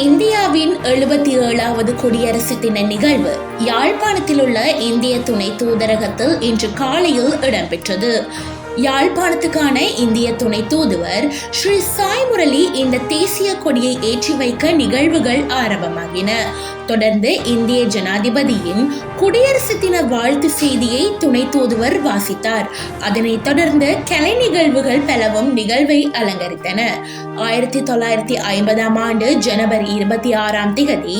இந்தியாவின் 77வது குடியரசு தின நிகழ்வு யாழ்ப்பாணத்தில் உள்ள இந்திய துணை தூதரகத்தில் இன்று காலையில் இடம்பெற்றது. யாழ்ப்பாணத்துக்கான இந்திய துணை தூதுவர் ஸ்ரீ சாய் முரளி இந்த தேசிய கொடியை ஏற்றி வைக்க நிகழ்வுகள் ஆரம்பமாகின. தொடர்ந்து இந்திய ஜனாதிபதியின் குடியரசு தின வாழ்த்து செய்தியை துணை தூதுவர் வாசித்தார். அதனைத் தொடர்ந்து கலை நிகழ்வுகள் பலவும் நிகழ்வை அலங்கரித்தன. 1950ஆம் ஆண்டு ஜனவரி 26ஆம் தேதி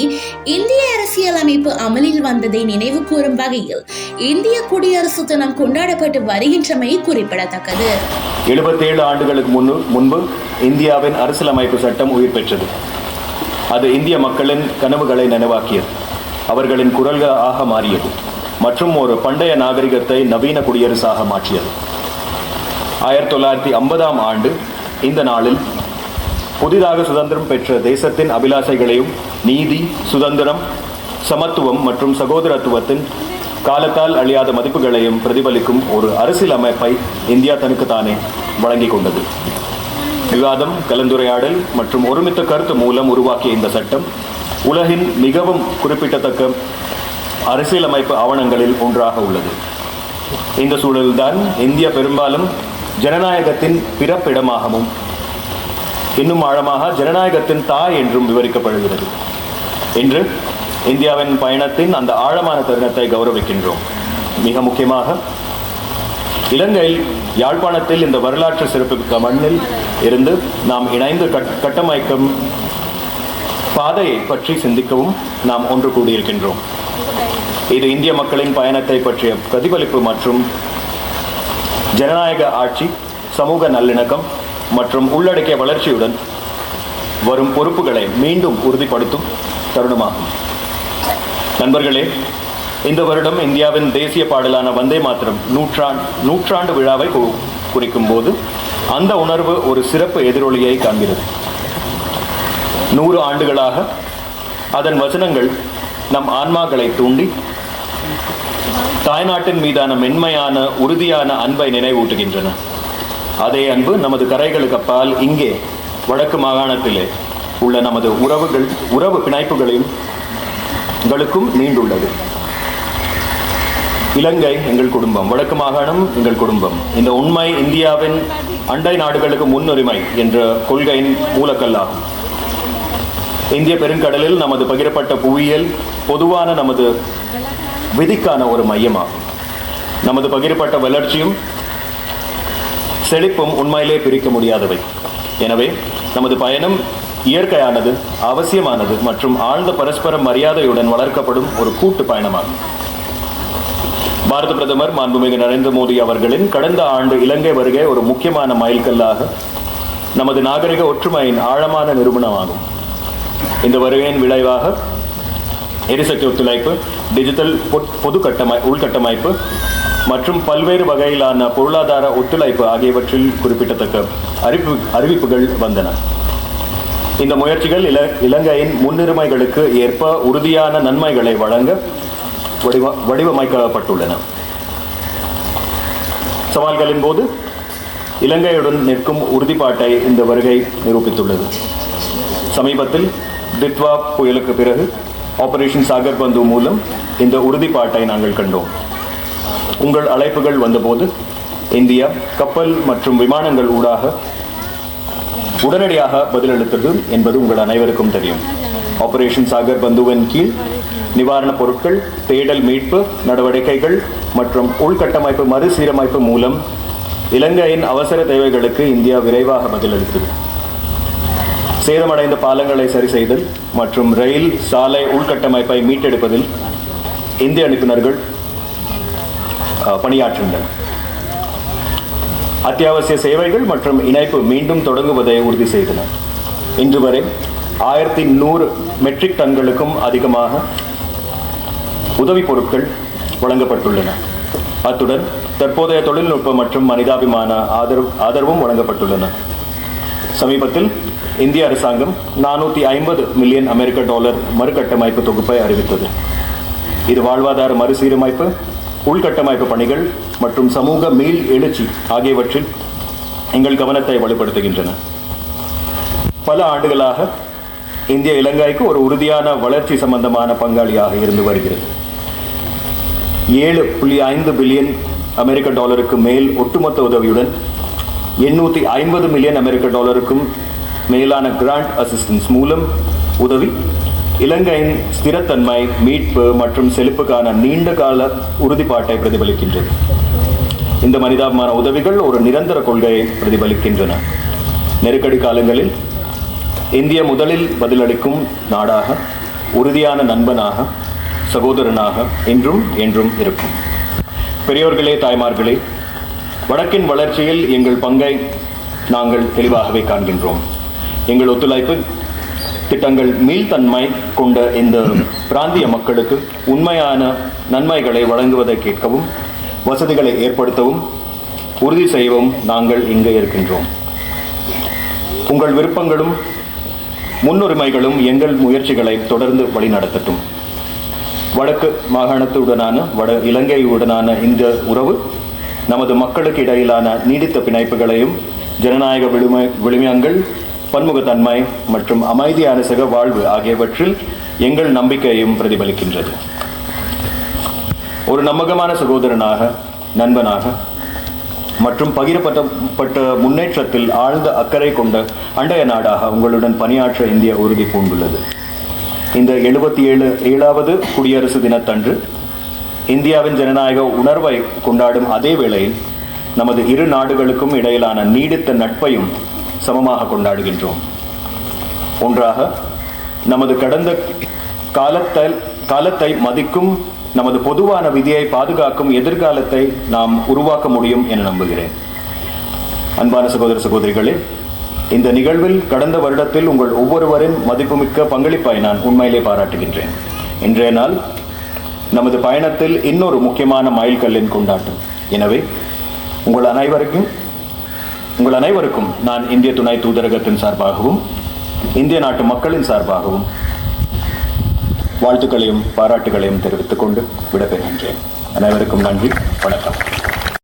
இந்திய அரசியலமைப்பு அமலில் வந்ததை நினைவு கூறும் வகையில் இந்திய குடியரசு தினம் கொண்டாடப்பட்டு வருகின்றமை குறிப்பிடத்தக்கது. 77 ஆண்டுகளுக்கு முன்பு இந்தியாவின் அரசியலமைப்பு சட்டம் உயிர் பெற்றது. அது இந்திய மக்களின் கனவுகளை நினைவாக்கியது, அவர்களின் குரல்களாக மாறியது மற்றும் ஒரு பண்டைய நாகரிகத்தை நவீன குடியரசாக மாற்றியது. 1950ஆம் ஆண்டு இந்த நாளில் புதிதாக சுதந்திரம் பெற்ற தேசத்தின் அபிலாஷைகளையும் நீதி, சுதந்திரம், சமத்துவம் மற்றும் சகோதரத்துவத்தின் காலத்தால் அழியாத மதிப்புகளையும் பிரதிபலிக்கும் ஒரு அரசியலமைப்பை இந்தியா தனக்குத்தானே வழங்கிக் கொண்டது. விவாதம், கலந்துரையாடல் மற்றும் ஒருமித்த கருத்து மூலம் உருவாக்கிய இந்த சட்டம் உலகின் மிகவும் குறிப்பிடத்தக்க அரசியலமைப்பு ஆவணங்களில் ஒன்றாக உள்ளது. இந்த சூழலில்தான் இந்தியா பெரும்பாலும் ஜனநாயகத்தின் பிறப்பிடமாகவும் இன்னும் ஆழமாக ஜனநாயகத்தின் தாய் என்றும் விவரிக்கப்படுகிறது. இன்று இந்தியாவின் பயணத்தின் அந்த ஆழமான தருணத்தை கௌரவிக்கின்றோம். மிக முக்கியமாக இலங்கை யாழ்ப்பாணத்தில் இந்த வரலாற்று சிறப்புமிக்க மண்ணில் இருந்து நாம் இணைந்து கட்டமைக்கும் பாதையை பற்றி சிந்திக்கவும் நாம் ஒன்று கூடியிருக்கின்றோம். இது இந்திய மக்களின் பயணத்தை பற்றிய பிரதிபலிப்பு மற்றும் ஜனநாயக ஆட்சி, சமூக நல்லிணக்கம் மற்றும் உள்ளடக்கிய வளர்ச்சியுடன் வரும் பொறுப்புகளை மீண்டும் உறுதிப்படுத்தும் தருணமாகும். நண்பர்களே, இந்த வருடம் இந்தியாவின் தேசிய பாடலான வந்தே மாதரம் நூற்றாண்டு விழாவை குறிக்கும் போது அந்த உணர்வு ஒரு சிறப்பு எதிரொலியை காண்கிறது. 100 ஆண்டுகளாக அதன் வசனங்கள் நம் ஆன்மாக்களை தூண்டி தாய்நாட்டின் மீதான மென்மையான உறுதியான அன்பை நினைவூட்டுகின்றன. அதே அன்பு நமது கரைகளுக்கு அப்பால் இங்கே வடக்கு மாகாணத்திலே உள்ள நமது உறவு பிணைப்புகளையும் எங்களுக்கும் நீண்டுள்ளது. இலங்கை எங்கள் குடும்பம், வடக்கு மாகாணம் எங்கள் குடும்பம். இந்த உண்மை இந்தியாவின் அண்டை நாடுகளுக்கு முன்னுரிமை என்ற கொள்கையின் மூலக்கல்லாகும். இந்திய பெருங்கடலில் நமது பகிரப்பட்ட புவியியல் பொதுவான நமது விதிக்கான ஒரு மையமாகும். நமது பகிரப்பட்ட வளர்ச்சியும் செழிப்பும் உண்மையிலே பிரிக்க முடியாதவை. எனவே நமது பயணம் இயற்கையானது, அவசியமானது மற்றும் ஆழ்ந்த பரஸ்பர மரியாதையுடன் வளர்க்கப்படும் ஒரு கூட்டு பயணமாகும். பாரத பிரதமர் மாண்புமிகு நரேந்திர மோடி அவர்களின் கடந்த ஆண்டு இலங்கை வருகை ஒரு முக்கியமான மைல்கல்லாக நமது நாகரிக ஒற்றுமையின் ஆழமான நிரூபணமாகும். இந்த வருகையின் விளைவாக எரிசக்தி ஒத்துழைப்பு, டிஜிட்டல் உள்கட்டமைப்பு மற்றும் பல்வேறு வகையிலான பொருளாதார ஒத்துழைப்பு ஆகியவற்றில் குறிப்பிடத்தக்க அறிவிப்புகள் வந்தன. இந்த முயற்சிகள் இலங்கையின் முன்னுரிமைகளுக்கு ஏற்ப உறுதியான நன்மைகளை வழங்க வடிவமைக்கப்பட்டுள்ளன. சவால்களின் போது இலங்கையுடன் நிற்கும் உறுதிப்பாட்டை இந்த வருகை நிரூபித்துள்ளது. சமீபத்தில் தித்வா புயலுக்கு பிறகு ஆபரேஷன் சாகர் பந்து மூலம் இந்த உறுதிப்பாட்டை நாங்கள் கண்டோம். உங்கள் அழைப்புகள் வந்தபோது இந்தியா கப்பல் மற்றும் விமானங்கள் ஊடாக உடனடியாக பதிலளித்தது என்பது உங்கள் அனைவருக்கும் தெரியும். ஆபரேஷன் சாகர் பந்துவின் கீழ் நிவாரணப் பொருட்கள், தேடல் மீட்பு நடவடிக்கைகள் மற்றும் உள்கட்டமைப்பு மறுசீரமைப்பு மூலம் இலங்கையின் அவசர தேவைகளுக்கு இந்தியா விரைவாக பதிலளித்தது. சேதமடைந்த பாலங்களை சரி செய்தல் மற்றும் ரயில், சாலை உள்கட்டமைப்பை மீட்டெடுப்பதில் இந்திய நிபுணர்கள் பணியாற்றினர். அத்தியாவசிய சேவைகள் மற்றும் இணைப்பு மீண்டும் தொடங்குவதை உறுதி செய்தனர். இன்று வரை 1100 மெட்ரிக் டன்களுக்கும் அதிகமாக உதவி பொருட்கள் வழங்கப்பட்டுள்ளன. அத்துடன் தற்போதைய தொழில்நுட்ப மற்றும் மனிதாபிமான ஆதரவும் வழங்கப்பட்டுள்ளன. சமீபத்தில் இந்திய அரசாங்கம் $450 மில்லியன் மறுகட்டமைப்பு தொகுப்பை அறிவித்தது. இது வாழ்வாதார மறுசீரமைப்பு, உள்கட்டமைப்பு பணிகள் மற்றும் சமூக மீள் எழுச்சி ஆகியவற்றில் எங்கள் கவனத்தை வலுப்படுத்துகின்றன. பல ஆண்டுகளாக இந்திய இலங்கைக்கு ஒரு உறுதியான வளர்ச்சி சம்பந்தமான பங்காளியாக இருந்து வருகிறது. 7.5 பில்லியன் அமெரிக்க டாலருக்கு மேல் ஒட்டுமொத்த உதவியுடன் 850 மில்லியன் அமெரிக்க டாலருக்கும் மேலான கிராண்ட் அசிஸ்டன்ஸ் மூலம் உதவி இலங்கையின் ஸ்திரத்தன்மை, மீட்பு மற்றும் செழிப்புக்கான நீண்ட கால உறுதிப்பாட்டை பிரதிபலிக்கின்றது. இந்த மனிதாபிமான உதவிகள் ஒரு நிரந்தர கொள்கையை பிரதிபலிக்கின்றன. நெருக்கடி காலங்களில் இந்திய முதலில் பதிலளிக்கும் நாடாக, உறுதியான நண்பனாக, சகோதரனாக இன்றும் என்றும் இருக்கும். பெரியோர்களே, தாய்மார்களே, வடக்கின் வளர்ச்சியில் எங்கள் பங்கை நாங்கள் தெளிவாகவே காண்கின்றோம். எங்கள் ஒத்துழைப்பு திட்டங்கள் மீள்தன்மை கொண்ட இந்த பிராந்திய மக்களுக்கு உண்மையான நன்மைகளை வழங்குவதை கேட்கவும், வசதிகளை ஏற்படுத்தவும், உறுதி செய்யவும் நாங்கள் இங்கே இருக்கின்றோம். உங்கள் விருப்பங்களும் முன்னுரிமைகளும் எங்கள் முயற்சிகளை தொடர்ந்து வழிநடத்தட்டும். வடக்கு மாகாணத்துடனான இலங்கையுடனான இந்த உறவு நமது மக்களுக்கு இடையிலான நீடித்த பிணைப்புகளையும் ஜனநாயக விழுமியங்கள், பன்முகத்தன்மை மற்றும் அமைதியான சக வாழ்வு ஆகியவற்றில் எங்கள் நம்பிக்கையையும் பிரதிபலிக்கின்றது. ஒரு நம்பகமான சகோதரனாக, நண்பனாக மற்றும் பகிரப்பட்ட முன்னேற்றத்தில் ஆழ்ந்த அக்கறை கொண்ட அண்டைய நாடாக உங்களுடன் பணியாற்ற இந்தியா உறுதி பூண்டுள்ளது. இந்த 77வது குடியரசு தினத்தன்று இந்தியாவின் ஜனநாயக உணர்வை கொண்டாடும் அதே வேளையில் நமது இரு நாடுகளுக்கும் இடையிலான நீடித்த நட்பையும் சமமாக கொண்டாடுகின்றோம். ஒன்றாக நமது கடந்த காலத்தை மதிக்கும், நமது பொதுவான விதியை பாதுகாக்கும் எதிர்காலத்தை நாம் உருவாக்க முடியும் என நம்புகிறேன். அன்பான சகோதர சகோதரிகளே, இந்த நிகழ்வில் கடந்த வருடத்தில் உங்கள் ஒவ்வொருவரின் மதிப்புமிக்க பங்களிப்பை நான் உண்மையிலே பாராட்டுகின்றேன். இன்றைய நாள் நமது பயணத்தில் இன்னொரு முக்கியமான மைல்கல்லின் கொண்டாட்டம். எனவே உங்கள் அனைவருக்கும் நான் இந்திய துணை தூதரகத்தின் சார்பாகவும் இந்திய நாட்டு மக்களின் சார்பாகவும் வாழ்த்துக்களையும் பாராட்டுகளையும் தெரிவித்துக் கொண்டு விடைபெறுகின்றேன். அனைவருக்கும் நன்றி, வணக்கம்.